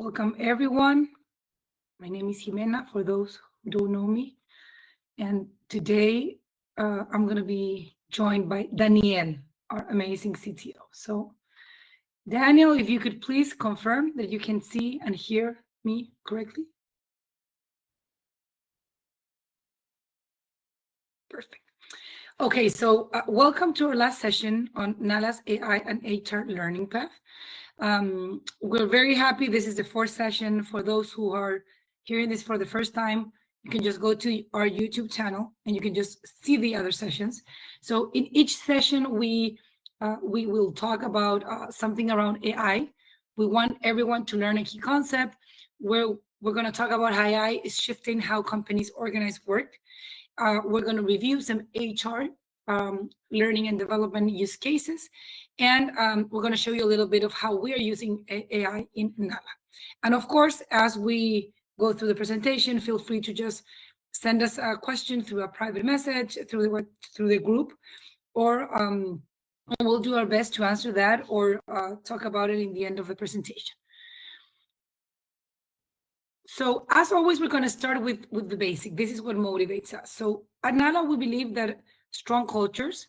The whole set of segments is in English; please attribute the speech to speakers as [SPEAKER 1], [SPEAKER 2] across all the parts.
[SPEAKER 1] Welcome everyone. My name is Jimena, for those who don't know me. And today I'm going to be joined by Daniel, our amazing CTO. So Daniel, if you could please confirm that you can see and hear me correctly. Perfect. Okay, so welcome to our last session on NALA's AI and HR learning path. We're very happy. This is the fourth session. For those who are hearing this for the first time, you can just go to our YouTube channel and you can just see the other sessions. So in each session, we will talk about something around AI. We want everyone to learn a key concept where we're going to talk about how AI is shifting how companies organize work. We're going to review some HR learning and development use cases, and we're going to show you a little bit of how we are using AI in NALA. And of course, as we go through the presentation, feel free to just send us a question through a private message, through the group, or we'll do our best to answer that or talk about it in the end of the presentation. So as always, we're going to start with the basic. This is what motivates us. So at NALA, we believe that strong cultures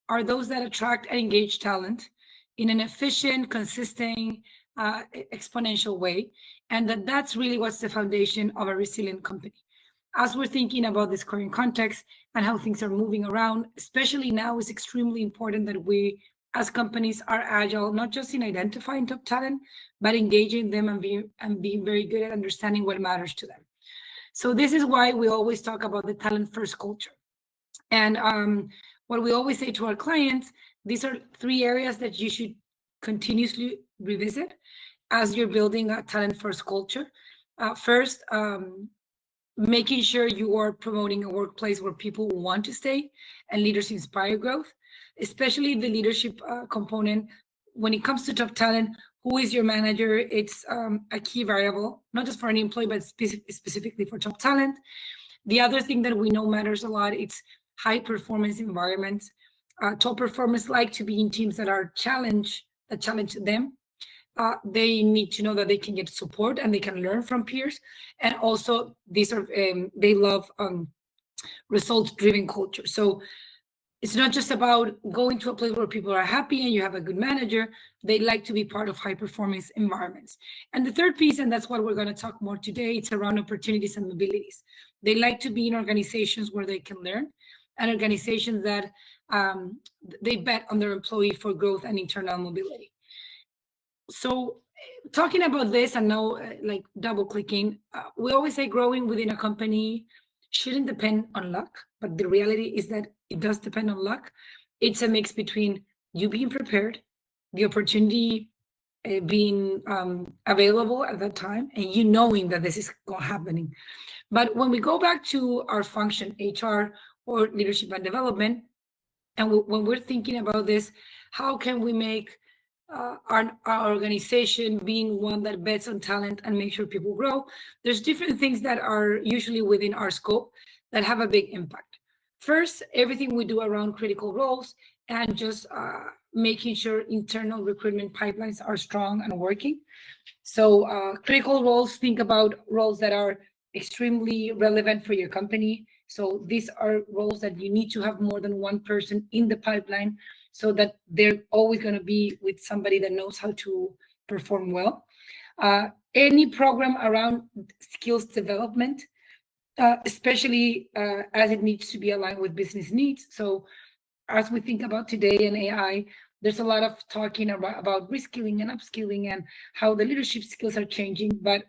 [SPEAKER 1] are those that attract and engage talent in an efficient, consistent, exponential way. And that's really what's the foundation of a resilient company. As we're thinking about this current context and how things are moving around, especially now, it's extremely important that we as companies are agile, not just in identifying top talent, but engaging them and being very good at understanding what matters to them. So this is why we always talk about the talent first culture. And what we always say to our clients, these are three areas that you should continuously revisit as you're building a talent first culture. First, making sure you are promoting a workplace where people want to stay and leaders inspire growth, especially the leadership component. When it comes to top talent, who is your manager? It's a key variable, not just for an employee, but specifically for top talent. The other thing that we know matters a lot, it's high performance environments. Top performers like to be in teams that challenge them. They need to know that they can get support and they can learn from peers. And also these are they love results-driven culture. So it's not just about going to a place where people are happy and you have a good manager. They like to be part of high performance environments. And the third piece, and that's what we're going to talk more today, it's around opportunities and mobilities. They like to be in organizations where they can learn, and organizations that they bet on their employee for growth and internal mobility. So talking about this and now like double clicking, we always say growing within a company shouldn't depend on luck, but the reality is that it does depend on luck. It's a mix between you being prepared, the opportunity being available at that time, and you knowing that this is happening. But when we go back to our function, HR or leadership and development, and when we're thinking about this, how can we make our organization being one that bets on talent and make sure people grow? There's different things that are usually within our scope that have a big impact. First, everything we do around critical roles and just making sure internal recruitment pipelines are strong and working. So critical roles, think about roles that are extremely relevant for your company. So these are roles that you need to have more than one person in the pipeline so that they're always going to be with somebody that knows how to perform well. Any program around skills development, especially as it needs to be aligned with business needs. So as we think about today in AI, there's a lot of talking about reskilling and upskilling and how the leadership skills are changing. But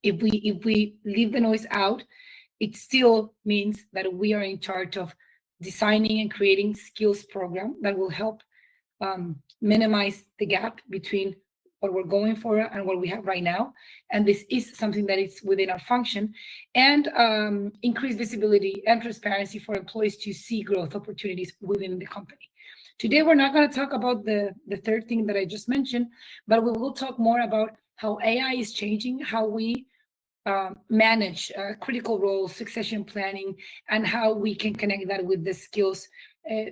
[SPEAKER 1] if we leave the noise out, it still means that we are in charge of designing and creating skills program that will help minimize the gap between what we're going for and what we have right now. And this is something that is within our function, and increase visibility and transparency for employees to see growth opportunities within the company. Today, we're not going to talk about the third thing that I just mentioned, but we will talk more about how AI is changing, how we manage critical roles, succession planning, and how we can connect that with the skills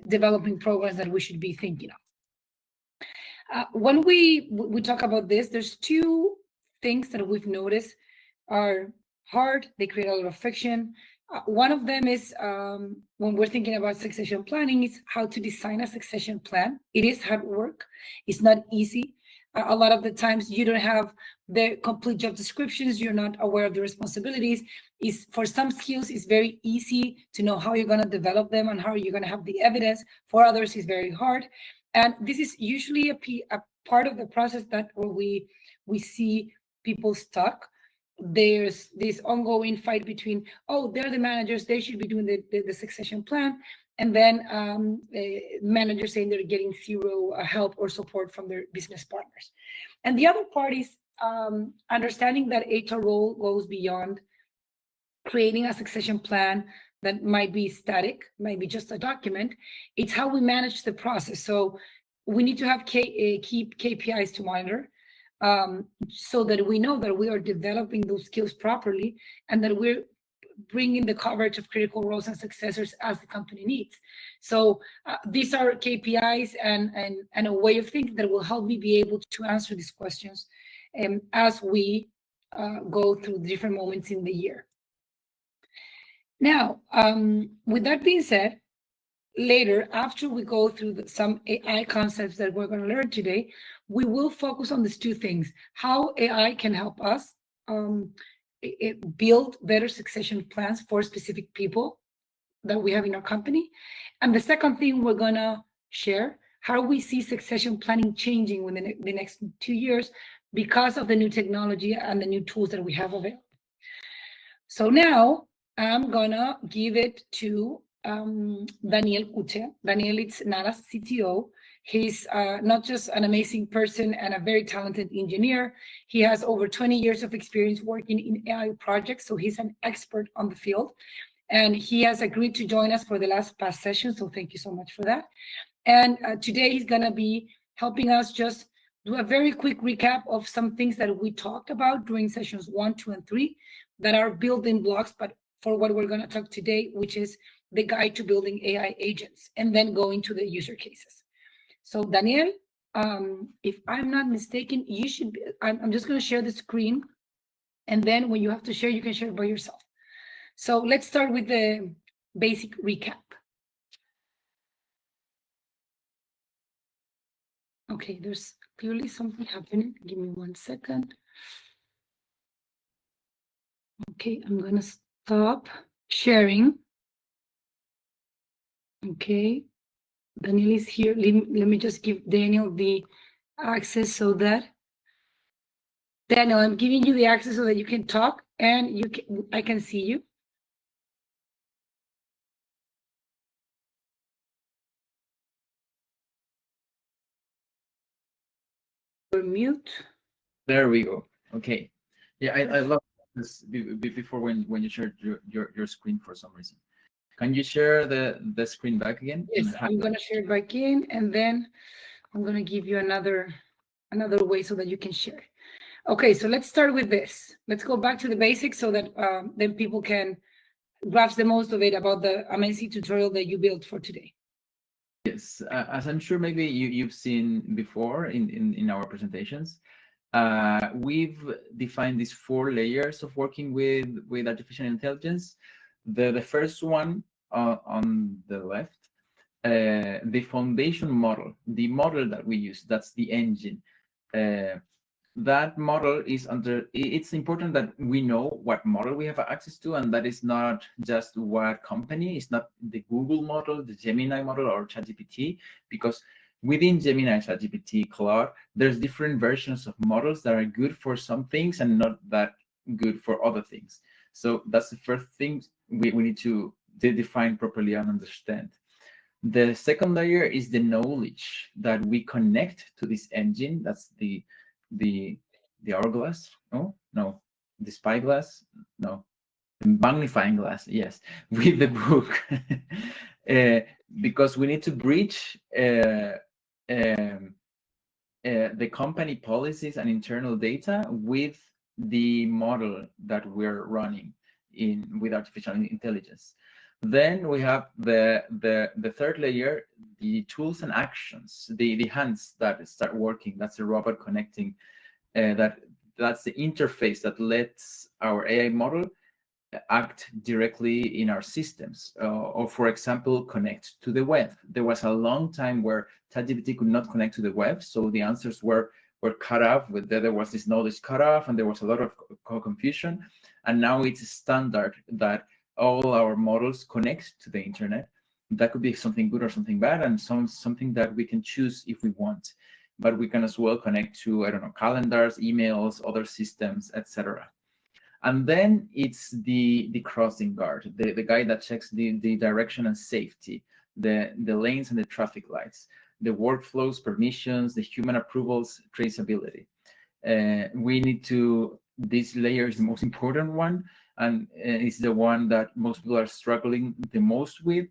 [SPEAKER 1] developing programs that we should be thinking of. When we talk about this, there's two things that we've noticed are hard. They create a lot of friction. One of them is when we're thinking about succession planning is how to design a succession plan. It is hard work. It's not easy. A lot of the times you don't have the complete job descriptions. You're not aware of the responsibilities. Is for some skills, it's very easy to know how you're going to develop them and how you're going to have the evidence. For others, it's very hard. And this is usually a part of the process that where we see people stuck. There's this ongoing fight between, oh, they're the managers, they should be doing the succession plan, and then managers saying they're getting zero help or support from their business partners. And the other part is understanding that HR role goes beyond creating a succession plan that might be static, might be just a document. It's how we manage the process. So we need to have keep KPIs to monitor, so that we know that we are developing those skills properly and that we're bringing the coverage of critical roles and successors as the company needs. So these are KPIs and a way of thinking that will help me be able to answer these questions as we go through different moments in the year. Now, with that being said, later, after we go through some AI concepts that we're going to learn today, we will focus on these two things: how AI can help us build better succession plans for specific people that we have in our company. And the second thing we're going to share, how we see succession planning changing within the next 2 years because of the new technology and the new tools that we have available. So now I'm going to give it to Daniel Kuche. Daniel is Nara's CTO. He's not just an amazing person and a very talented engineer. He has over 20 years of experience working in AI projects, so he's an expert on the field. And he has agreed to join us for the past session, so thank you so much for that. And today he's going to be helping us just do a very quick recap of some things that we talked about during sessions 1, 2, and 3 that are building blocks, but for what we're going to talk today, which is the guide to building AI agents, and then go into the user cases. So Daniel, if I'm not mistaken, you should be, I'm just going to share the screen, and then when you have to share, you can share it by yourself. So let's start with the basic recap. Okay, there's clearly something happening. Give me 1 second. Okay, I'm going to stop sharing. Okay, Daniel is here. Let me just give Daniel the access so that Daniel, I'm giving you the access so that you can talk and I can see you. You're mute.
[SPEAKER 2] There we go. Okay. Yeah, I love this before when you shared your screen for some reason. Can you share the screen back again?
[SPEAKER 1] Yes, I'm going to share it back in, and then I'm going to give you another way so that you can share. Okay, so let's start with this. Let's go back to the basics so that then people can grasp the most of it about the amazing tutorial that you built for today.
[SPEAKER 2] Yes, as I'm sure maybe you've seen before in our presentations, we've defined these 4 layers of working with artificial intelligence. The first one on the left, the foundation model, the model that we use, that's the engine. That model is it's important that we know what model we have access to, and that is not just what company. It's not the Google model, the Gemini model, or ChatGPT, because within Gemini, ChatGPT, Claude, there's different versions of models that are good for some things and not that good for other things. So that's the first thing we need to define properly and understand. The second layer is the knowledge that we connect to this engine. That's the hourglass. No, the spyglass. No, the magnifying glass. Yes, with the book, because we need to bridge the company policies and internal data with the model that we're running with artificial intelligence. Then we have the third layer, the tools and actions, the hands that start working. That's the robot connecting that that's the interface that lets our AI model act directly in our systems, or for example, connect to the web. There was a long time where ChatGPT could not connect to the web, so the answers were cut off. There was this knowledge cut off, and there was a lot of confusion. And now it's standard that all our models connect to the internet. That could be something good or something bad, and something that we can choose if we want. But we can as well connect to, I don't know, calendars, emails, other systems, etc. And then it's the crossing guard, the guy that checks the direction and safety, the lanes and the traffic lights, the workflows, permissions, the human approvals, traceability. We need to, this layer is the most important one, and it's the one that most people are struggling the most with,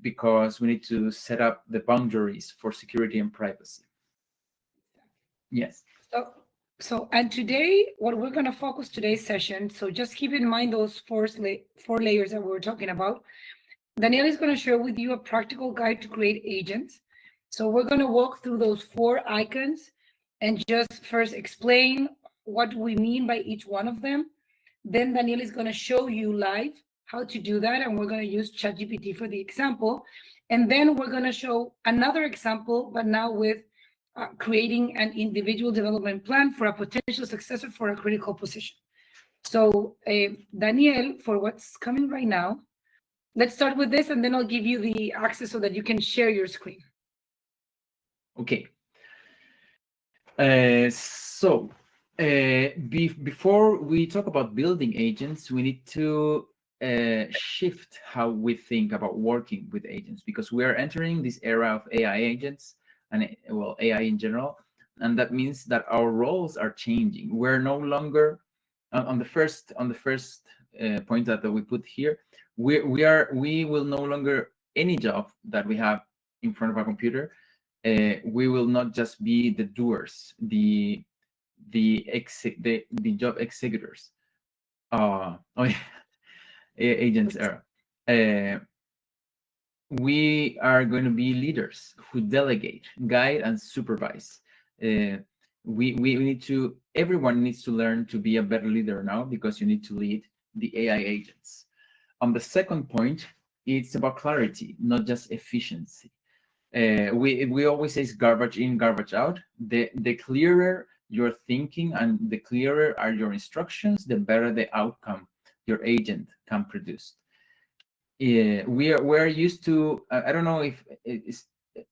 [SPEAKER 2] because we need to set up the boundaries for security and privacy. Yes.
[SPEAKER 1] And today, what we're going to focus today's session, so just keep in mind those four layers that we're talking about. Daniel is going to share with you a practical guide to create agents. So we're going to walk through those 4 icons and just first explain what we mean by each one of them. Then Daniel is going to show you live how to do that, and we're going to use ChatGPT for the example. And then we're going to show another example, but now with creating an individual development plan for a potential successor for a critical position. So Daniel, for what's coming right now, let's start with this, and then I'll give you the access so that you can share your screen.
[SPEAKER 2] Okay. Before we talk about building agents, we need to shift how we think about working with agents, because we are entering this era of AI agents and, well, AI in general, and that means that our roles are changing. We're no longer on the first point that we put here. We will no longer, any job that we have in front of our computer, we will not just be the doers, the job executors. Agents era. We are going to be leaders who delegate, guide, and supervise. We need to, everyone needs to learn to be a better leader now, because you need to lead the AI agents. On the second point, it's about clarity, not just efficiency. We always say it's garbage in, garbage out. The clearer your thinking and the clearer are your instructions, the better the outcome your agent can produce. We're used to, I don't know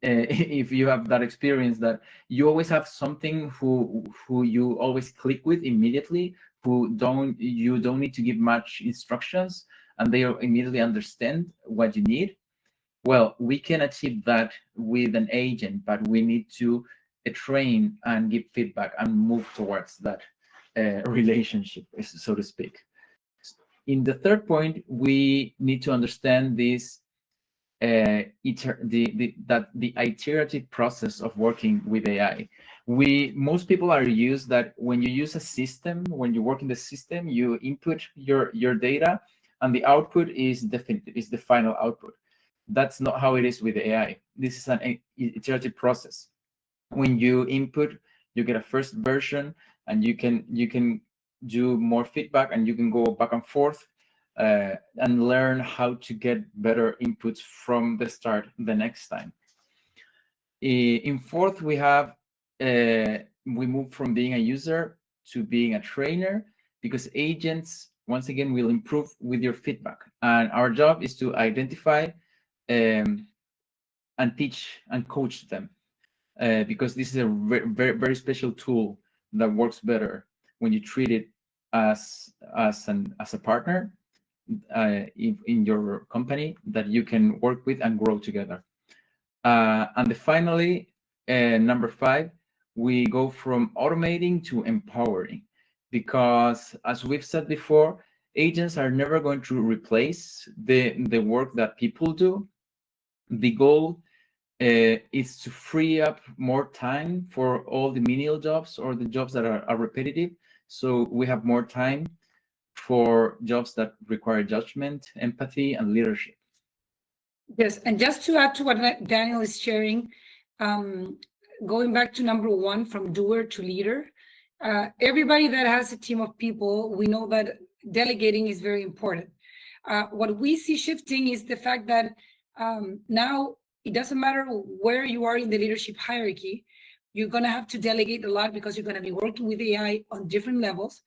[SPEAKER 2] if you have that experience, that you always have something who you always click with immediately, you don't need to give much instructions, and they immediately understand what you need. Well, we can achieve that with an agent, but we need to train and give feedback and move towards that relationship, so to speak. In the third point, we need to understand this the iterative process of working with AI. Most people are used that when you use a system, when you work in the system, you input your data, and the output is definitive, is the final output. That's not how it is with AI. This is an iterative process. When you input, you get a first version, and you can do more feedback, and you can go back and forth and learn how to get better inputs from the start the next time. In fourth, we have we move from being a user to being a trainer, because agents, once again, will improve with your feedback, and our job is to identify and teach and coach them, because this is a very, very special tool that works better when you treat it as a partner in your company that you can work with and grow together. And finally, number 5, we go from automating to empowering, because as we've said before, agents are never going to replace the work that people do. The goal is to free up more time for all the menial jobs or the jobs that are repetitive, so we have more time for jobs that require judgment, empathy, and leadership.
[SPEAKER 1] Yes, and just to add to what Daniel is sharing, going back to number 1, from doer to leader, Everybody that has a team of people, we know that delegating is very important. What we see shifting is the fact that now it doesn't matter where you are in the leadership hierarchy, you're going to have to delegate a lot because you're going to be working with AI on different levels.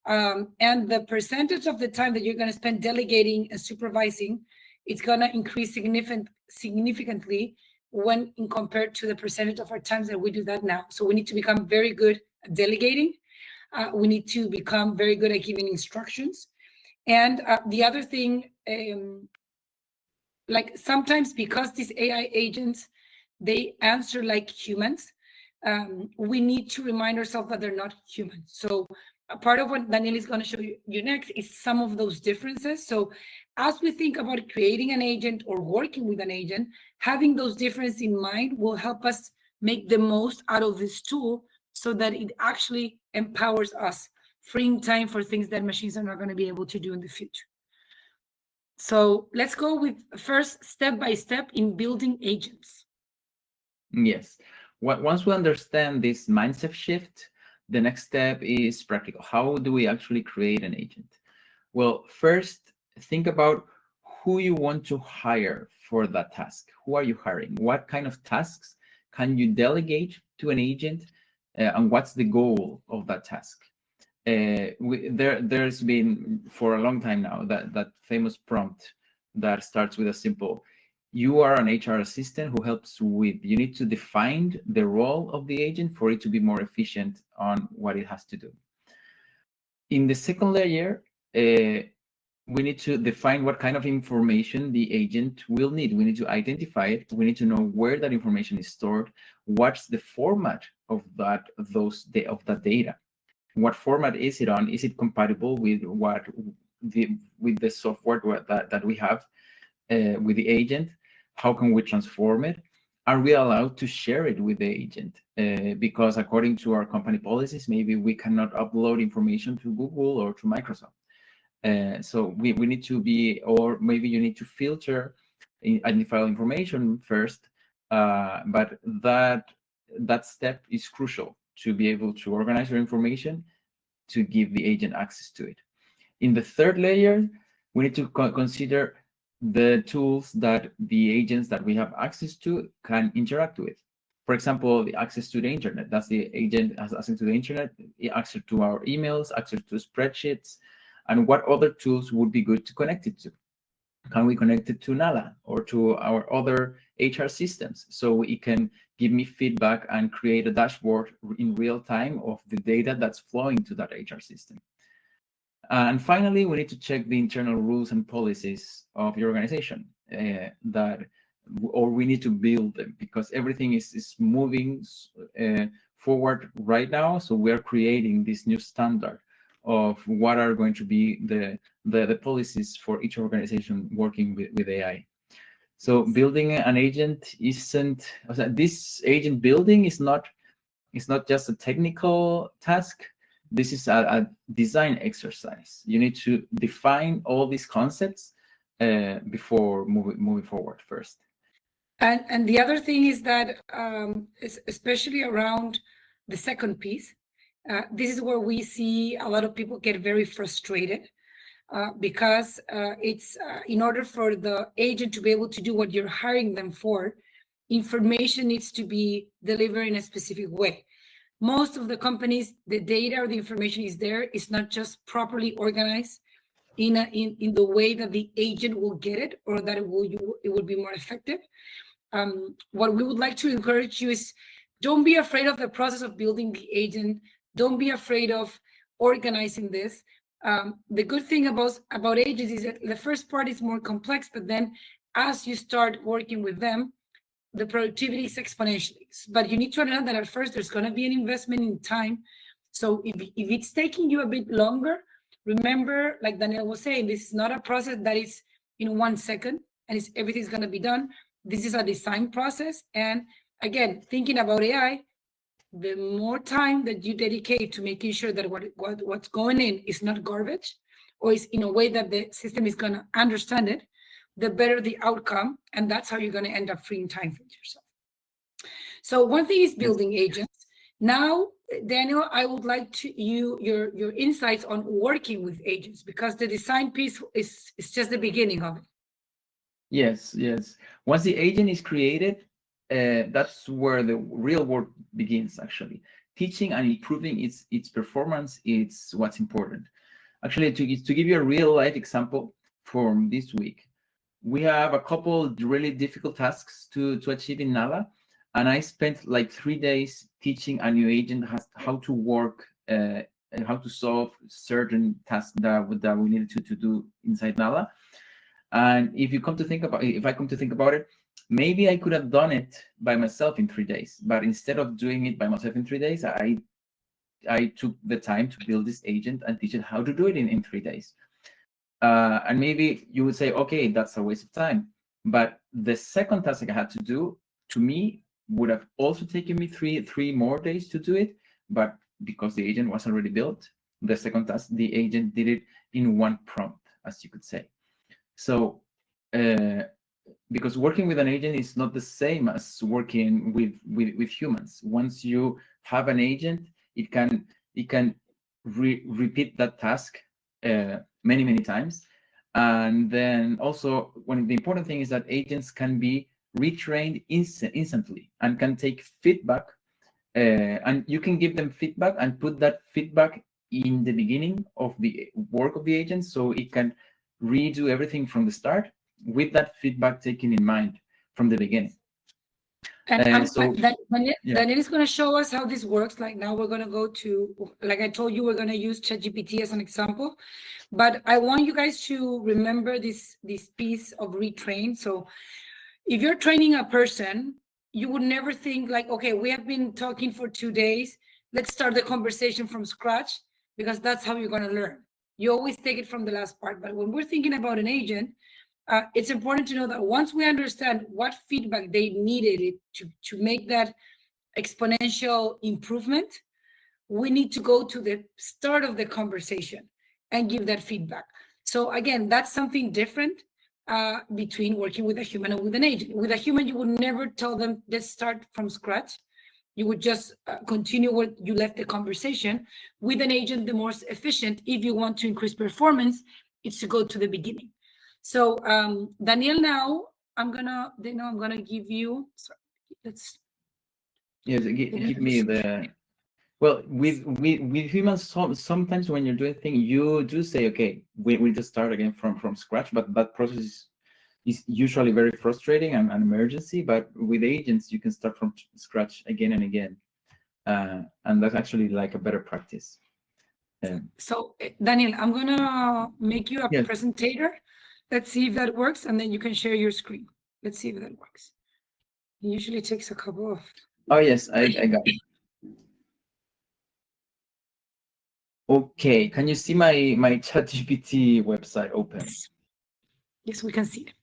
[SPEAKER 1] And the percentage of the time that you're going to spend delegating and supervising, it's going to increase significantly when in compared to the percentage of our times that we do that now. So we need to become very good at delegating. We need to become very good at giving instructions. And the other thing, like sometimes because these AI agents, they answer like humans, we need to remind ourselves that they're not human. So a part of what Daniel is going to show you next is some of those differences. So as we think about creating an agent or working with an agent, having those differences in mind will help us make the most out of this tool so that it actually empowers us, freeing time for things that machines are not going to be able to do in the future. So let's go with first step by step in building agents.
[SPEAKER 2] Yes. Once we understand this mindset shift, the next step is practical. How do we actually create an agent? Well, first, think about who you want to hire for that task. Who are you hiring? What kind of tasks can you delegate to an agent? And what's the goal of that task? There's been for a long time now that famous prompt that starts with a simple, you are an HR assistant who helps with, you need to define the role of the agent for it to be more efficient on what it has to do. In the second layer, we need to define what kind of information the agent will need. We need to identify it. We need to know where that information is stored. What's the format of that data? What format is it on? Is it compatible with the software that we have with the agent? How can we transform it? Are we allowed to share it with the agent? Because according to our company policies, maybe we cannot upload information to Google or to Microsoft. So we need to be, or maybe you need to filter identifiable information first, but that step is crucial to be able to organize your information to give the agent access to it. In the third layer, we need to consider the tools that the agents that we have access to can interact with. For example, the access to the internet. That's the agent has access to the internet, access to our emails, access to spreadsheets, and what other tools would be good to connect it to. Can we connect it to Nala or to our other HR systems so it can give me feedback and create a dashboard in real time of the data that's flowing to that HR system? And finally, we need to check the internal rules and policies of your organization or we need to build them because everything is moving forward right now. So we're creating this new standard of what are going to be the policies for each organization working with AI. So building an agent isn't, this agent building is not just a technical task. This is a design exercise. You need to define all these concepts before moving forward first.
[SPEAKER 1] And the other thing is that, especially around the second piece, this is where we see a lot of people get very frustrated because it's in order for the agent to be able to do what you're hiring them for, information needs to be delivered in a specific way. Most of the companies, the data or the information is there. It's not just properly organized in the way that the agent will get it or that it will be more effective. What we would like to encourage you is don't be afraid of the process of building the agent. Don't be afraid of organizing this. The good thing about agents is that the first part is more complex, but then as you start working with them, the productivity is exponentially. But you need to understand that at first there's going to be an investment in time. So if it's taking you a bit longer, remember, like Daniel was saying, this is not a process that is in 1 second and everything's going to be done. This is a design process. And again, thinking about AI, the more time that you dedicate to making sure that what's going in is not garbage or is in a way that the system is going to understand it, the better the outcome. And that's how you're going to end up freeing time for yourself. So one thing is building agents. Now, Daniel, I would like to your insights on working with agents, because the design piece is just the beginning of it.
[SPEAKER 2] Yes, yes. Once the agent is created, that's where the real work begins, actually. Teaching and improving its performance, it's what's important. Actually, to give you a real life example from this week, we have a couple really difficult tasks to achieve in Nala, and I spent like 3 days teaching a new agent how to work and how to solve certain tasks that we needed to do inside Nala. And if I come to think about it, maybe I could have done it by myself in 3 days, but instead of doing it by myself in 3 days, I took the time to build this agent and teach it how to do it in 3 days. And maybe you would say, okay, that's a waste of time. But the second task I had to do, to me, would have also taken me three more days to do it. But because the agent was already built, the second task, the agent did it in one prompt, as you could say. So, because working with an agent is not the same as working with humans. Once you have an agent, it can repeat that task many times. And then also, one of the important thing is that agents can be retrained instantly and can take feedback, and you can give them feedback and put that feedback in the beginning of the work of the agent, so it can redo everything from the start with that feedback taken in mind from the beginning.
[SPEAKER 1] And
[SPEAKER 2] So
[SPEAKER 1] Daniel is going to show us how this works. Like now we're going to go to, like I told you, we're going to use ChatGPT as an example, but I want you guys to remember this piece of retrain. So if you're training a person, you would never think like, okay, we have been talking for 2 days, let's start the conversation from scratch, because that's how you're going to learn. You always take it from the last part. But when we're thinking about an agent, it's important to know that once we understand what feedback they needed to make that exponential improvement, we need to go to the start of the conversation and give that feedback. So again, that's something different between working with a human and with an agent. With a human, you would never tell them, let's start from scratch. You would just continue where you left the conversation. With an agent, the most efficient, if you want to increase performance, is to go to the beginning. So Daniel, now I'm gonna give you. Sorry, let's.
[SPEAKER 2] yes, give me the. Well, with humans, sometimes when you're doing things, you do say, okay, we just start again from scratch, but that process is usually very frustrating and an emergency. But with agents, you can start from scratch again and again, and that's actually like a better practice.
[SPEAKER 1] So Daniel, I'm gonna make you a
[SPEAKER 2] Yes.
[SPEAKER 1] presentator. Let's see if that works, and then you can share your screen. Let's see if that works. It usually takes a couple of.
[SPEAKER 2] Oh yes, I got it. Okay, can you see my ChatGPT website open?
[SPEAKER 1] Yes, we can see it.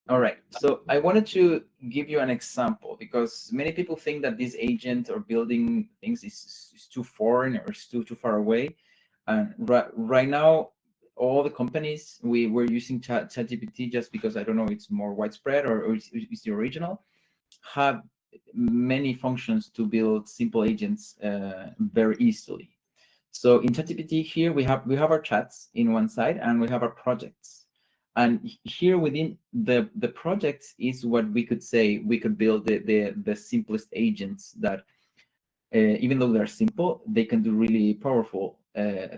[SPEAKER 2] All right, so I wanted to give you an example, because many people think that this agent or building things is too foreign or is too far away. And right now, all the companies we're using ChatGPT, just because I don't know, it's more widespread or it's the original, have many functions to build simple agents very easily. So in ChatGPT here we have our chats in one side and we have our projects. And here within the projects is what we could say we could build the simplest agents that even though they're simple, they can do really powerful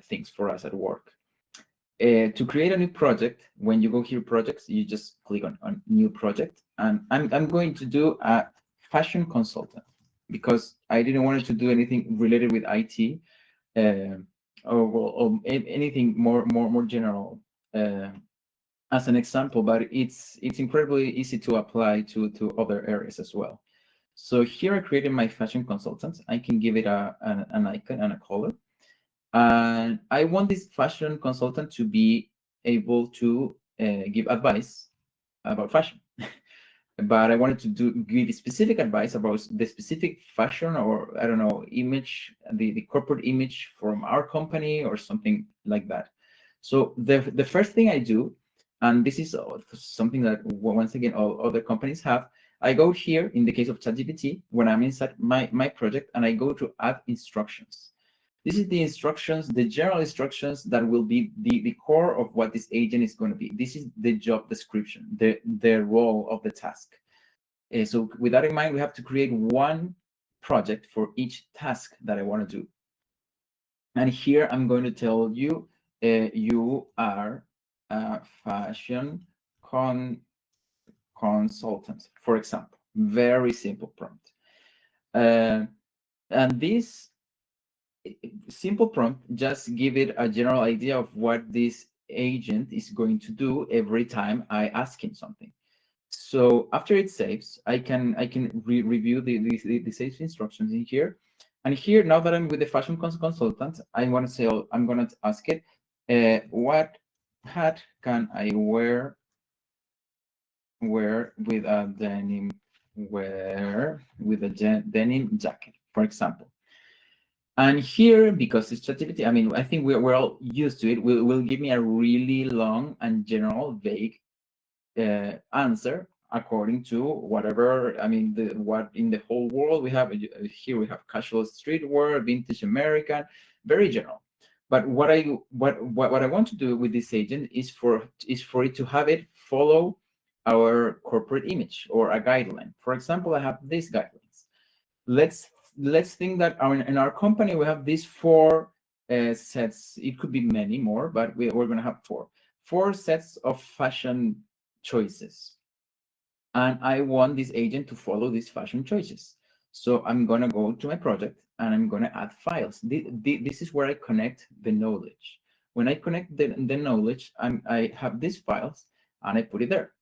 [SPEAKER 2] things for us at work. To create a new project, when you go here projects, you just click on new project, and I'm going to do a fashion consultant, because I didn't want to do anything related with IT or anything more general as an example, but it's incredibly easy to apply to other areas as well. So here I created my fashion consultant. I can give it an icon and a color. And I want this fashion consultant to be able to give advice about fashion. But I wanted to give specific advice about the specific fashion, or I don't know, image, the corporate image from our company or something like that. So the first thing I do, and this is something that once again all other companies have, I go here in the case of ChatGPT when I'm inside my project, and I go to add instructions. This is the instructions, the general instructions that will be the core of what this agent is going to be. This is the job description, the role of the task. So with that in mind, we have to create one project for each task that I want to do. And here I'm going to tell you, you are a fashion consultant, for example. Very simple prompt. And this simple prompt just give it a general idea of what this agent is going to do every time I ask him something. So after it saves, I can review the save instructions in here. And here, now that I'm with the fashion consultant, I want to say, I'm going to ask it, what hat can I wear with a denim denim jacket, for example. And here, because it's ChatGPT, I mean, I think we're all used to it, will give me a really long and general vague answer according to whatever, I mean, what in the whole world we have. Here we have casual streetwear, vintage American, very general. But what I want to do with this agent is for it to have it follow our corporate image or a guideline. For example, I have these guidelines. Let's think that in our company we have these four sets. It could be many more, but we're going to have four sets of fashion choices, and I want this agent to follow these fashion choices. So I'm going to go to my project and I'm going to add files. This is where I connect the knowledge. When I connect the knowledge, I have these files and I put it there.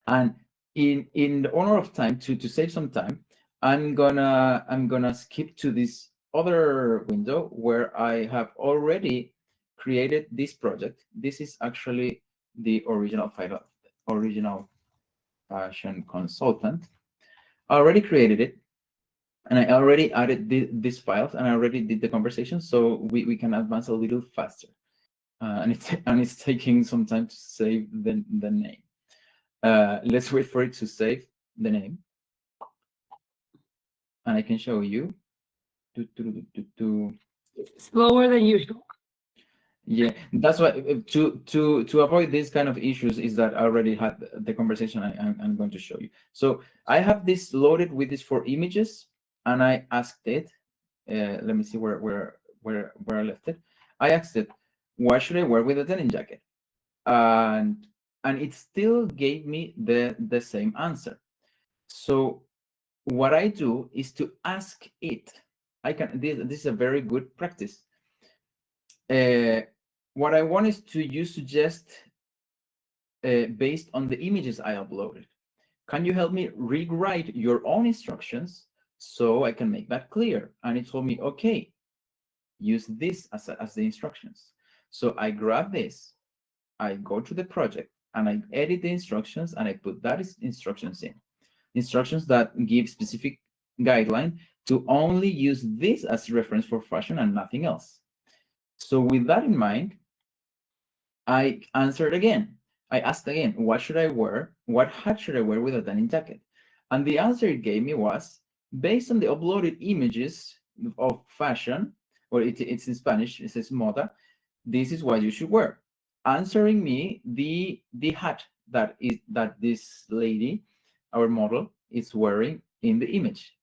[SPEAKER 2] And in the honor of time, to save some time, I'm gonna skip to this other window where I have already created this project. This is actually the original file, original fashion consultant. I already created it, and I already added these files, and I already did the conversation, so we can advance a little faster. And it's taking some time to save the name. Let's wait for it to save the name, and I can show you.
[SPEAKER 1] Slower than usual.
[SPEAKER 2] Yeah, that's why to avoid these kind of issues is that I already had the conversation I'm going to show you. So I have this loaded with these four images, and I asked it. Let me see where I left it. I asked it, what should I wear with a denim jacket? And it still gave me the same answer. So what I do is to ask it. This is a very good practice. What I want is you suggest based on the images I uploaded. Can you help me rewrite your own instructions so I can make that clear? And it told me, okay, use this as the instructions. So I grab this, I go to the project, and I edit the instructions, and I put that instructions in. Instructions that give specific guideline to only use this as reference for fashion and nothing else. So with that in mind, I answered again. I asked again, what should I wear? What hat should I wear with a denim jacket? And the answer it gave me was, based on the uploaded images of fashion, or it's in Spanish, it says moda, this is what you should wear. Answering me the hat that this lady, our model, is wearing in the image.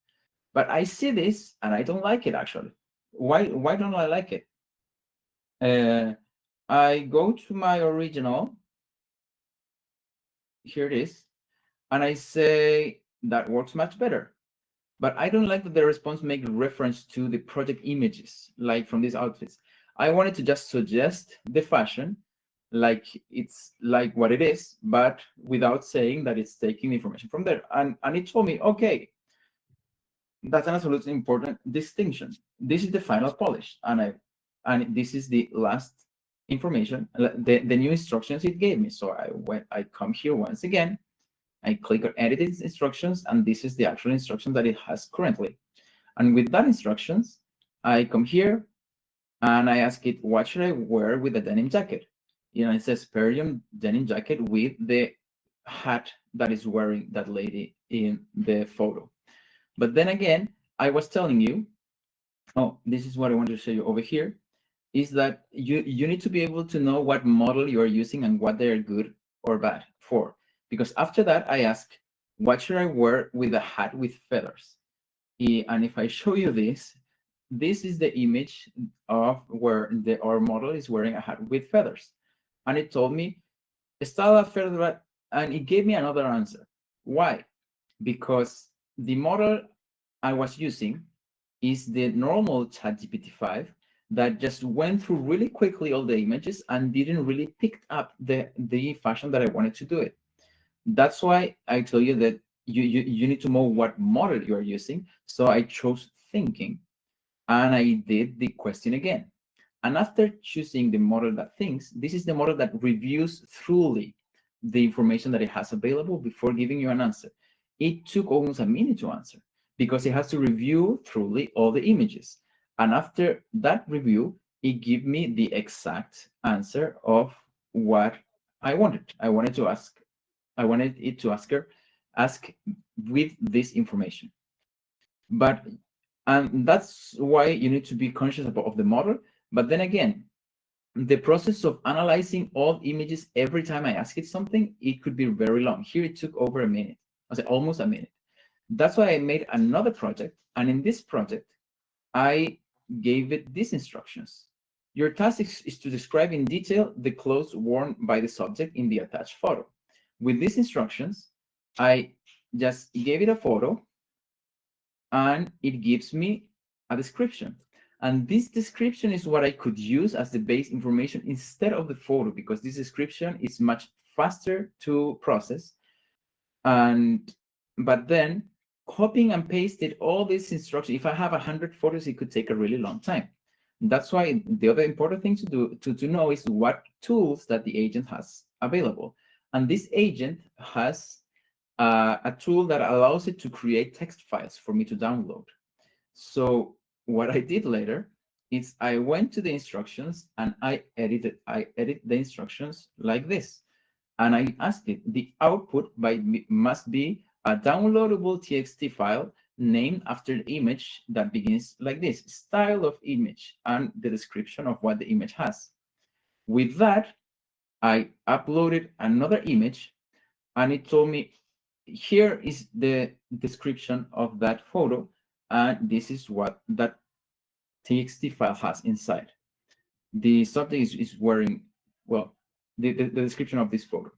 [SPEAKER 2] But I see this and I don't like it actually. Why don't I like it? I go to my original, here it is, and I say that works much better. But I don't like that the response makes reference to the project images, like from these outfits. I wanted to just suggest the fashion, like it's like what it is, but without saying that it's taking information from there. And it told me, okay, that's an absolutely important distinction. This is the final polish, and this is the last information, the new instructions it gave me. So I come here once again, I click on edit instructions, and this is the actual instruction that it has currently. And with that instructions, I come here and I ask it, what should I wear with a denim jacket? You know, it says Perium denim jacket with the hat that is wearing that lady in the photo. But then again, I was telling you, oh, this is what I want to show you over here, is that you need to be able to know what model you are using and what they are good or bad for. Because after that, I ask, what should I wear with a hat with feathers? And if I show you this is the image of where our model is wearing a hat with feathers. And it told me, está la feather, and it gave me another answer. Why? Because the model I was using is the normal ChatGPT 5 that just went through really quickly all the images and didn't really pick up the fashion that I wanted to do it. That's why I tell you that you need to know what model you are using. So I chose thinking, and I did the question again. And after choosing the model that thinks, this is the model that reviews thoroughly the information that it has available before giving you an answer. It took almost a minute to answer because it has to review thoroughly all the images. And after that review, it gave me the exact answer of what I wanted. I wanted it to ask with this information. But and that's why you need to be conscious of the model. But then again, the process of analyzing all images every time I ask it something, it could be very long. Here it took over a minute. I said almost a minute. That's why I made another project. And in this project, I gave it these instructions. Your task is to describe in detail the clothes worn by the subject in the attached photo. With these instructions, I just gave it a photo and it gives me a description. And this description is what I could use as the base information instead of the photo, because this description is much faster to process. But then copying and pasted all these instructions, if I have 100 photos, it could take a really long time. That's why the other important thing to know is what tools that the agent has available. And this agent has a tool that allows it to create text files for me to download. So what I did later is I went to the instructions and I edit the instructions like this. And I asked it, the output must be a downloadable TXT file named after the image that begins like this, style of image, and the description of what the image has. With that, I uploaded another image and it told me, here is the description of that photo, and this is what that TXT file has inside. The subject is wearing, well, the description of this photo.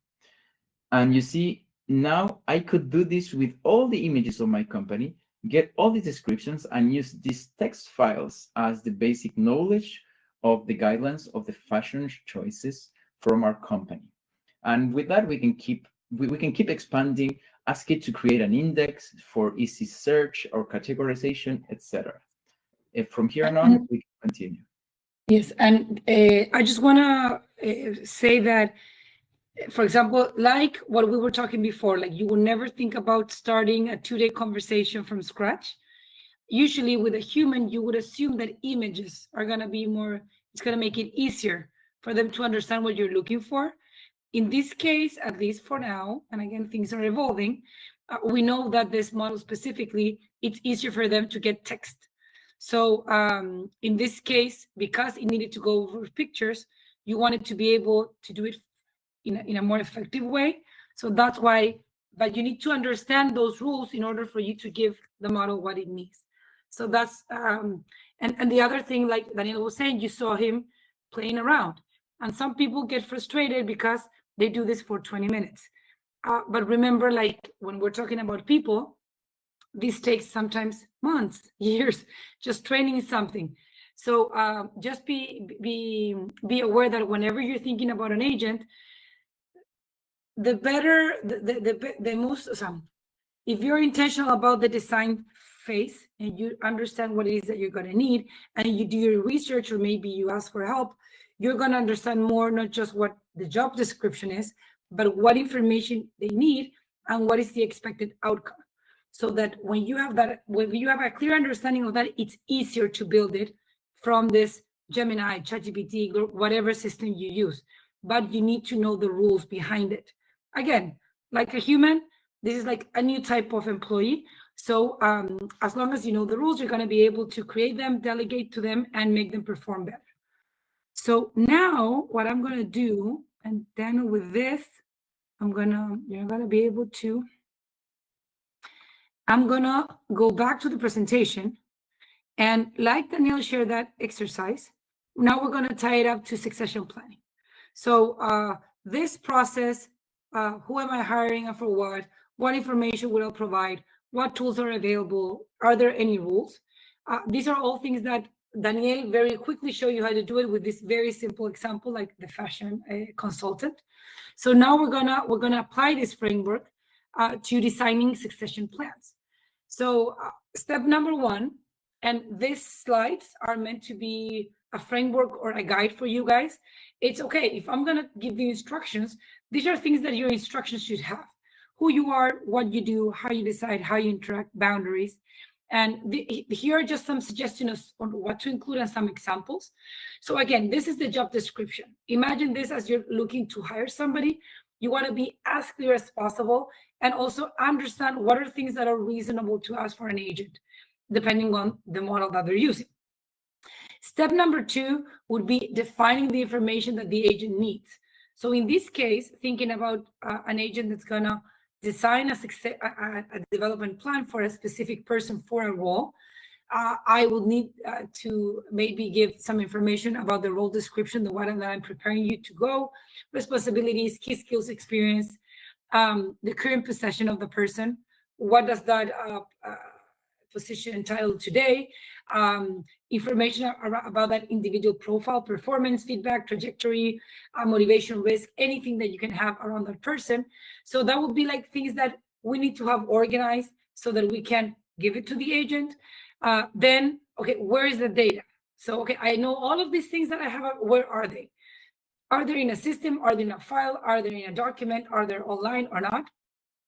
[SPEAKER 2] And you see, now I could do this with all the images of my company, get all the descriptions, and use these text files as the basic knowledge of the guidelines of the fashion choices from our company. And with that, we can keep expanding, ask it to create an index for easy search or categorization, etc. If from here on, we can continue.
[SPEAKER 1] Yes, and I just want to say that, for example, like what we were talking before, like you will never think about starting a 2-day conversation from scratch. Usually with a human, you would assume that images are going to be more, it's going to make it easier for them to understand what you're looking for. In this case, at least for now, and again, things are evolving, we know that this model specifically, it's easier for them to get text. So in this case, because it needed to go over pictures, you wanted to be able to do it in a more effective way. So that's why, but you need to understand those rules in order for you to give the model what it needs. So that's, and the other thing, like Daniel was saying, you saw him playing around. And some people get frustrated because they do this for 20 minutes. But remember, like when we're talking about people, this takes sometimes months, years, just training something. So just be aware that whenever you're thinking about an agent, the better, the most, if you're intentional about the design phase and you understand what it is that you're going to need and you do your research, or maybe you ask for help, you're going to understand more, not just what the job description is, but what information they need and what is the expected outcome. So that when you have a clear understanding of that, it's easier to build it from this Gemini, ChatGPT, whatever system you use. But you need to know the rules behind it. Again, like a human. This is like a new type of employee. So as long as you know the rules, you're going to be able to create them, delegate to them, and make them perform better. So now what I'm going to do, and then with this, you're going to be able to, I'm going to go back to the presentation. And like Danielle shared that exercise, now we're going to tie it up to succession planning. So this process, who am I hiring and for what? What information will I provide? What tools are available? Are there any rules? These are all things that Danielle very quickly show you how to do it with this very simple example, like the fashion consultant. So now we're gonna apply this framework to designing succession plans. So step number one, and these slides are meant to be a framework or a guide for you guys. It's okay if I'm gonna give you instructions. These are things that your instructions should have: who you are, what you do, how you decide, how you interact, boundaries. And here are just some suggestions on what to include and some examples. So again, this is the job description. Imagine this as you're looking to hire somebody. You want to be as clear as possible and also understand what are things that are reasonable to ask for an agent, depending on the model that they're using. Step number two would be defining the information that the agent needs. So in this case, thinking about an agent that's going to design a development plan for a specific person for a role, I will need to maybe give some information about the role description, the one that I'm preparing you to go, responsibilities, key skills, experience, the current possession of the person. What does that position entitled today? Information about that individual profile, performance, feedback, trajectory, motivation, risk, anything that you can have around that person. So that would be like things that we need to have organized so that we can give it to the agent. Then, okay, where is the data? So, okay, I know all of these things that I have. Where are they? Are they in a system? Are they in a file? Are they in a document? Are they online or not?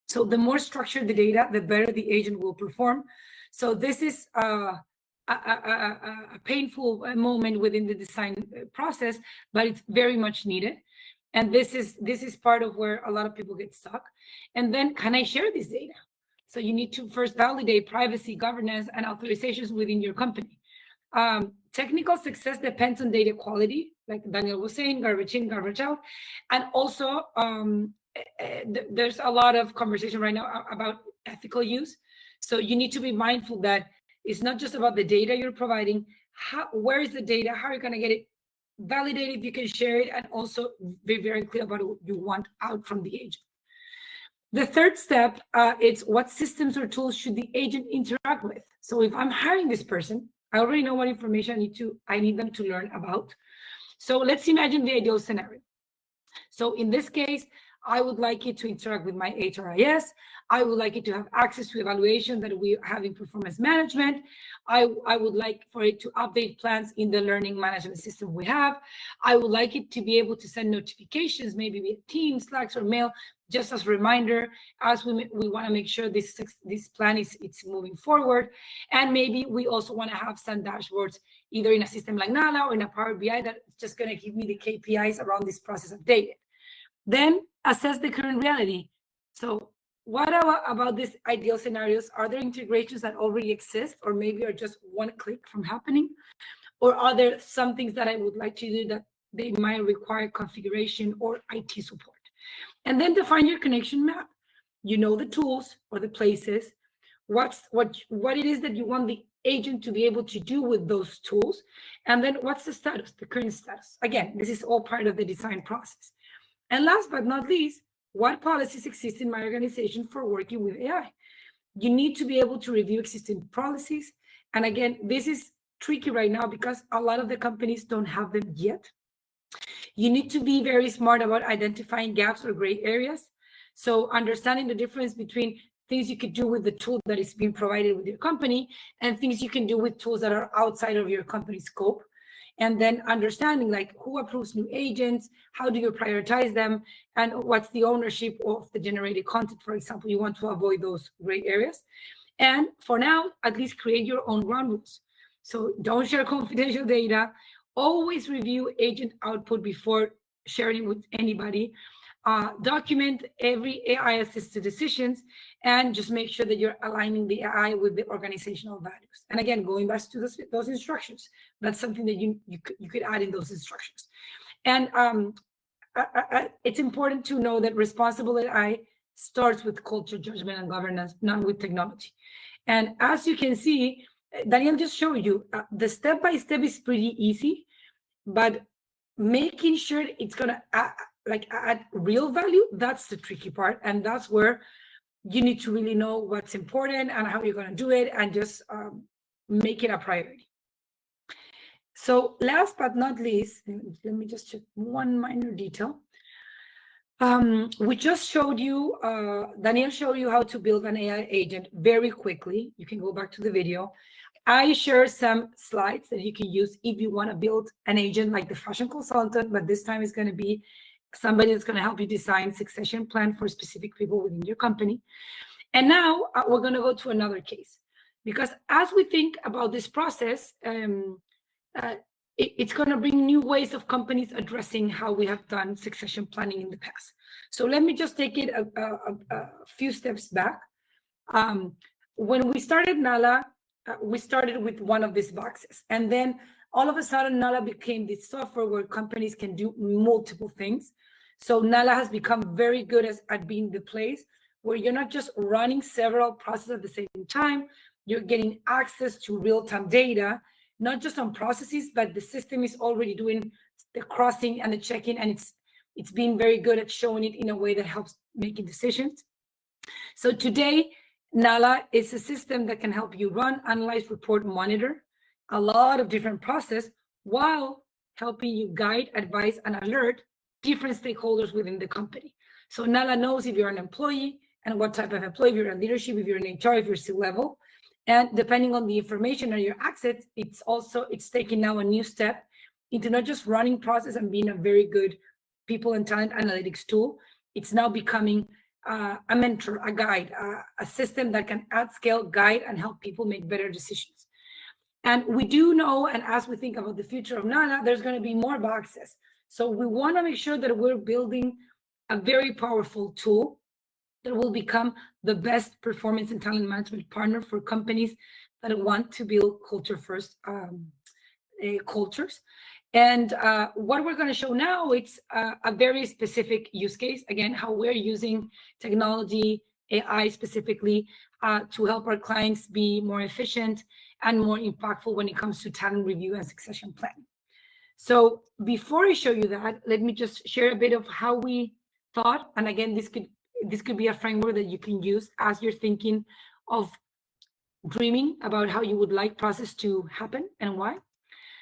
[SPEAKER 1] So the more structured the data, the better the agent will perform. So this is a painful moment within the design process, but it's very much needed. And this is part of where a lot of people get stuck. And then, can I share this data? So you need to first validate privacy, governance, and authorizations within your company. Technical success depends on data quality, like Daniel was saying, garbage in, garbage out. And also, there's a lot of conversation right now about ethical use. So you need to be mindful that it's not just about the data you're providing. Where is the data? How are you going to get it validated if you can share it, and also be very clear about what you want out from the agent. The third step is what systems or tools should the agent interact with. So if I'm hiring this person, I already know what information I need them to learn about. So let's imagine the ideal scenario. So in this case, I would like it to interact with my HRIS. I would like it to have access to evaluation that we have in performance management. I would like for it to update plans in the learning management system we have. I would like it to be able to send notifications, maybe via Teams, Slack, or mail, just as a reminder, as we want to make sure this plan it's moving forward. And maybe we also want to have some dashboards, either in a system like Nala or in a Power BI, that's just going to give me the KPIs around this process updated. Then assess the current reality. So what about these ideal scenarios? Are there integrations that already exist, or maybe are just one click from happening? Or are there some things that I would like to do that they might require configuration or IT support? And then define your connection map. You know the tools or the places, what it is that you want the agent to be able to do with those tools, and then what's the status, the current status. Again, this is all part of the design process. And last but not least, what policies exist in my organization for working with AI? You need to be able to review existing policies. And again, this is tricky right now because a lot of the companies don't have them yet. You need to be very smart about identifying gaps or gray areas. So understanding the difference between things you could do with the tool that is being provided with your company and things you can do with tools that are outside of your company's scope. And then understanding like who approves new agents, how do you prioritize them, and what's the ownership of the generated content, for example. You want to avoid those gray areas. And for now, at least create your own ground rules. So don't share confidential data. Always review agent output before sharing with anybody. document every AI-assisted decisions, and just make sure that you're aligning the AI with the organizational values. And again, going back to those instructions, that's something that you could add in those instructions. And it's important to know that responsible AI starts with culture, judgment, and governance, not with technology. And as you can see, Daniel just showed you the step-by-step is pretty easy, but making sure it's gonna add real value, that's the tricky part. And that's where you need to really know what's important and how you're gonna do it, and just make it a priority. So last but not least, let me just check one minor detail. We just showed you, Daniel showed you how to build an AI agent very quickly. You can go back to the video. I share some slides that you can use if you want to build an agent like the fashion consultant, but this time it's going to be somebody that's going to help you design succession plan for specific people within your company. And now we're going to go to another case, because as we think about this process, it's going to bring new ways of companies addressing how we have done succession planning in the past. So let me just take it a few steps back. When we started Nala, we started with one of these boxes. And then all of a sudden, Nala became this software where companies can do multiple things. So Nala has become very good at being the place where you're not just running several processes at the same time, you're getting access to real-time data, not just on processes, but the system is already doing the crossing and the checking, and it's being very good at showing it in a way that helps making decisions. So today, Nala is a system that can help you run, analyze, report, monitor a lot of different processes while helping you guide, advise, and alert different stakeholders within the company. So Nala knows if you're an employee and what type of employee, if you're in leadership, if you're in HR, if you're C-level. And depending on the information or your access, it's taking now a new step into not just running process and being a very good people and talent analytics tool. It's now becoming a mentor, a guide, a system that can at scale guide and help people make better decisions. And we do know, and as we think about the future of Nala, there's going to be more boxes. So we want to make sure that we're building a very powerful tool that will become the best performance and talent management partner for companies that want to build culture-first cultures. And what we're going to show now, it's a very specific use case. Again, how we're using technology, AI specifically, to help our clients be more efficient and more impactful when it comes to talent review and succession planning. So before I show you that, let me just share a bit of how we thought. And again, this could be a framework that you can use as you're thinking of dreaming about how you would like process to happen and why.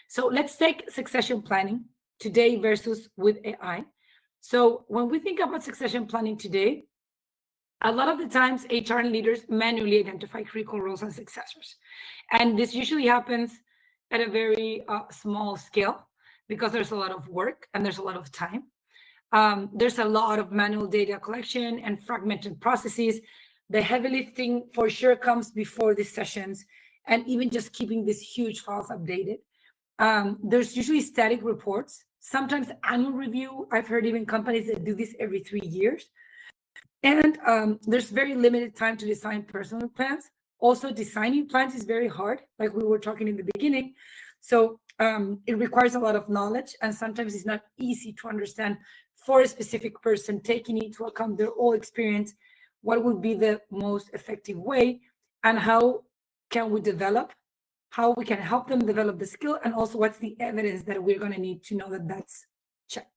[SPEAKER 1] So let's take succession planning today versus with AI. So when we think about succession planning today, a lot of the times HR and leaders manually identify critical roles and successors. And this usually happens at a very small scale because there's a lot of work and there's a lot of time. There's a lot of manual data collection and fragmented processes. The heavy lifting for sure comes before these sessions, and even just keeping these huge files updated. There's usually static reports, sometimes annual review. I've heard even companies that do this every 3 years. And there's very limited time to design personal plans. Also, designing plans is very hard, like we were talking in the beginning. So it requires a lot of knowledge, and sometimes it's not easy to understand for a specific person, taking into account their whole experience, what would be the most effective way, and how can we develop, how we can help them develop the skill, and also what's the evidence that we're going to need to know that that's checked.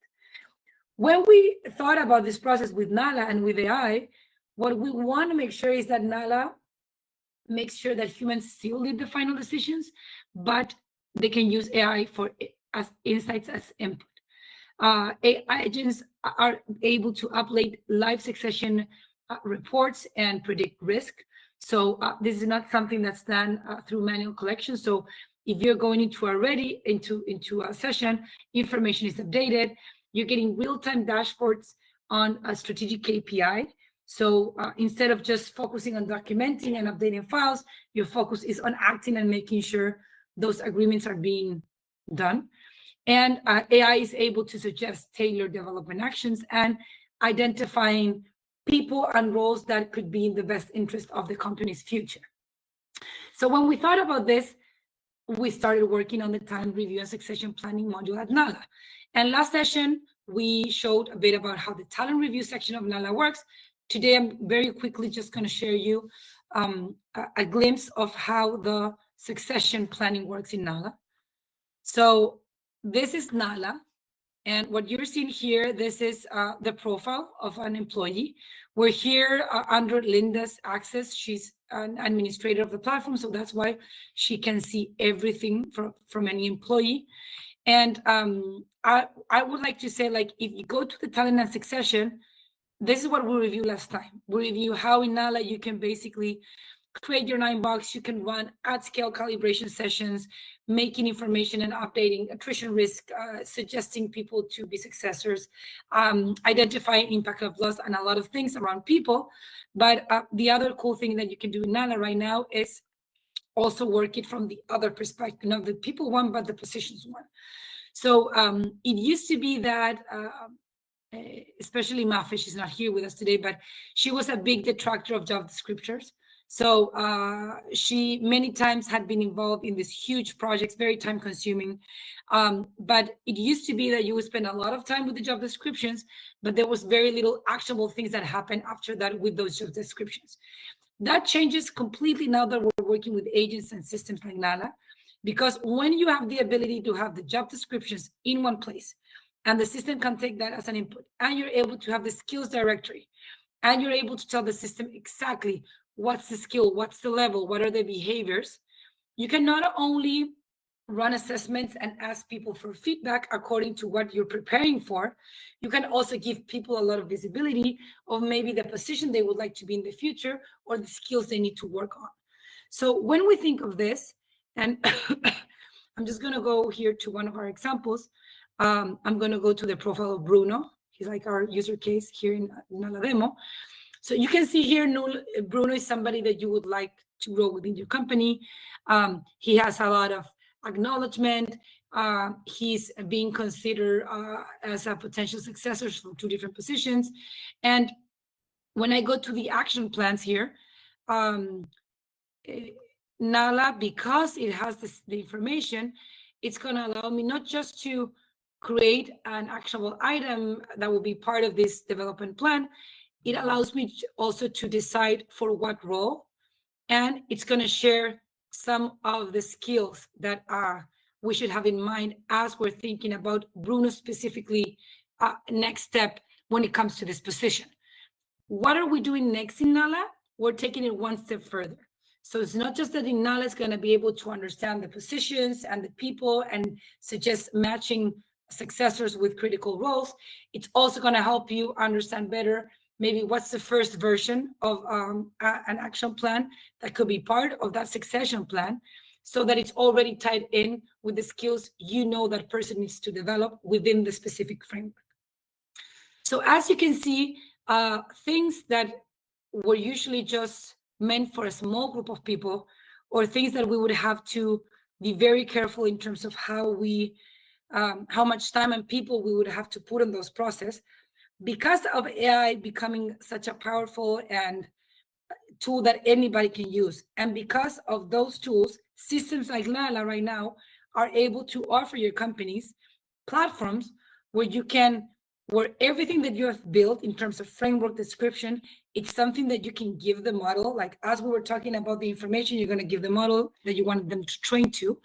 [SPEAKER 1] When we thought about this process with Nala and with AI, what we want to make sure is that Nala makes sure that humans still lead the final decisions, but they can use AI for as insights as input. AI agents are able to upload live succession reports and predict risk. So this is not something that's done through manual collection. So if you're going into a session, information is updated. You're getting real-time dashboards on a strategic KPI. So instead of just focusing on documenting and updating files, your focus is on acting and making sure those agreements are being done. And AI is able to suggest tailored development actions and identifying people and roles that could be in the best interest of the company's future. So when we thought about this, we started working on the talent review and succession planning module at NALA. And last session, we showed a bit about how the talent review section of NALA works. Today, I'm very quickly just going to share you a glimpse of how the succession planning works in NALA. So this is NALA. And what you're seeing here, this is the profile of an employee. We're here under Linda's access. She's an administrator of the platform, so that's why she can see everything from any employee. And I would like to say, like, if you go to the talent and succession, this is what we reviewed last time. We review how in NALA you can basically create your 9-box, you can run at-scale calibration sessions, making information and updating attrition risk, suggesting people to be successors, identifying impact of loss, and a lot of things around people. But the other cool thing that you can do in NALA right now is also work it from the other perspective, not the people one, but the positions one. So it used to be that, especially Mafe, she's not here with us today, but she was a big detractor of job descriptors. So she many times had been involved in these huge projects, very time consuming. But it used to be that you would spend a lot of time with the job descriptions, but there was very little actionable things that happened after that with those job descriptions. That changes completely now that we're working with agents and systems like NALA, because when you have the ability to have the job descriptions in one place, and the system can take that as an input, and you're able to have the skills directory, and you're able to tell the system exactly what's the skill, what's the level, what are the behaviors, you can not only run assessments and ask people for feedback according to what you're preparing for, you can also give people a lot of visibility of maybe the position they would like to be in the future or the skills they need to work on. So when we think of this, and I'm just going to go here to one of our examples. I'm going to go to the profile of Bruno. He's like our user case here in NALA demo. So you can see here, Bruno is somebody that you would like to grow within your company. He has a lot of acknowledgement. He's being considered as a potential successor for 2 different positions. And when I go to the action plans here, NALA, because it has the information, it's going to allow me not just to create an actionable item that will be part of this development plan, it allows me also to decide for what role, and it's going to share some of the skills that we should have in mind as we're thinking about Bruno specifically next step when it comes to this position. What are we doing next in NALA? We're taking it one step further. So it's not just that in NALA is going to be able to understand the positions and the people and suggest matching successors with critical roles. It's also going to help you understand better maybe what's the first version of an action plan that could be part of that succession plan, so that it's already tied in with the skills you know that person needs to develop within the specific framework. So as you can see, things that were usually just meant for a small group of people, or things that we would have to be very careful in terms of how much time and people we would have to put in those processes, because of AI becoming such a powerful and tool that anybody can use. And because of those tools, systems like NALA right now are able to offer your companies platforms where everything that you have built in terms of framework description, it's something that you can give the model. Like as we were talking about the information, you're going to give the model that you want them to train to.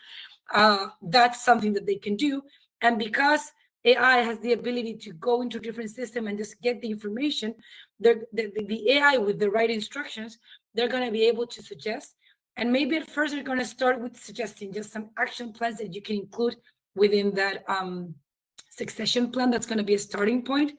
[SPEAKER 1] That's something that they can do. And because AI has the ability to go into different systems and just get the information, the AI with the right instructions, they're going to be able to suggest. And maybe at first they're going to start with suggesting just some action plans that you can include within that succession plan. That's going to be a starting point.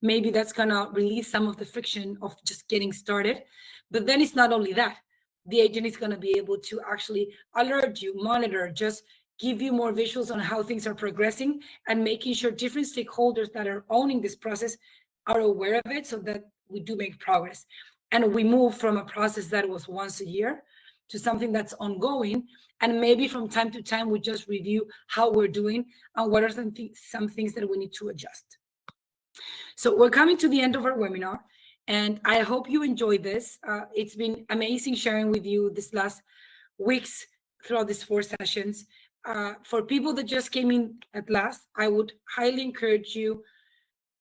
[SPEAKER 1] Maybe that's going to release some of the friction of just getting started. But then it's not only that. The agent is going to be able to actually alert you, monitor, just give you more visuals on how things are progressing, and making sure different stakeholders that are owning this process are aware of it, so that we do make progress. And we move from a process that was once a year to something that's ongoing. And maybe from time to time, we just review how we're doing and what are some things that we need to adjust. So we're coming to the end of our webinar, and I hope you enjoyed this. It's been amazing sharing with you this last weeks throughout these 4 sessions. For people that just came in at last, I would highly encourage you,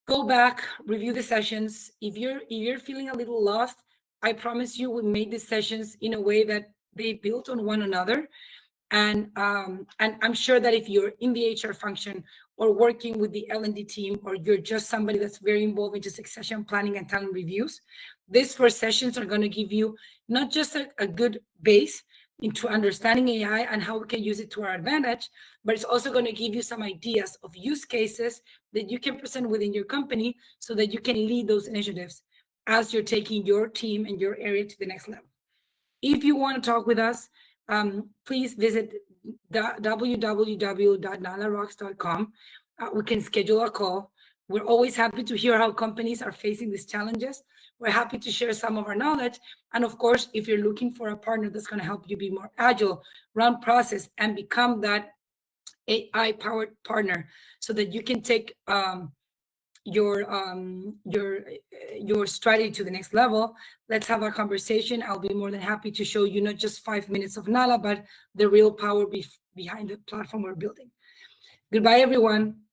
[SPEAKER 1] go back, review the sessions. If you're feeling a little lost, I promise you we made these sessions in a way that they built on one another. And I'm sure that if you're in the HR function or working with the L&D team, or you're just somebody that's very involved into succession planning and talent reviews, these 4 sessions are going to give you not just a good base into understanding AI and how we can use it to our advantage, but it's also going to give you some ideas of use cases that you can present within your company so that you can lead those initiatives as you're taking your team and your area to the next level. If you want to talk with us, please visit www.nalarocks.com. We can schedule a call. We're always happy to hear how companies are facing these challenges. We're happy to share some of our knowledge. And of course, if you're looking for a partner that's going to help you be more agile, run process, and become that AI-powered partner so that you can take your strategy to the next level, let's have a conversation. I'll be more than happy to show you not just 5 minutes of Nala, but the real power behind the platform we're building. Goodbye, everyone.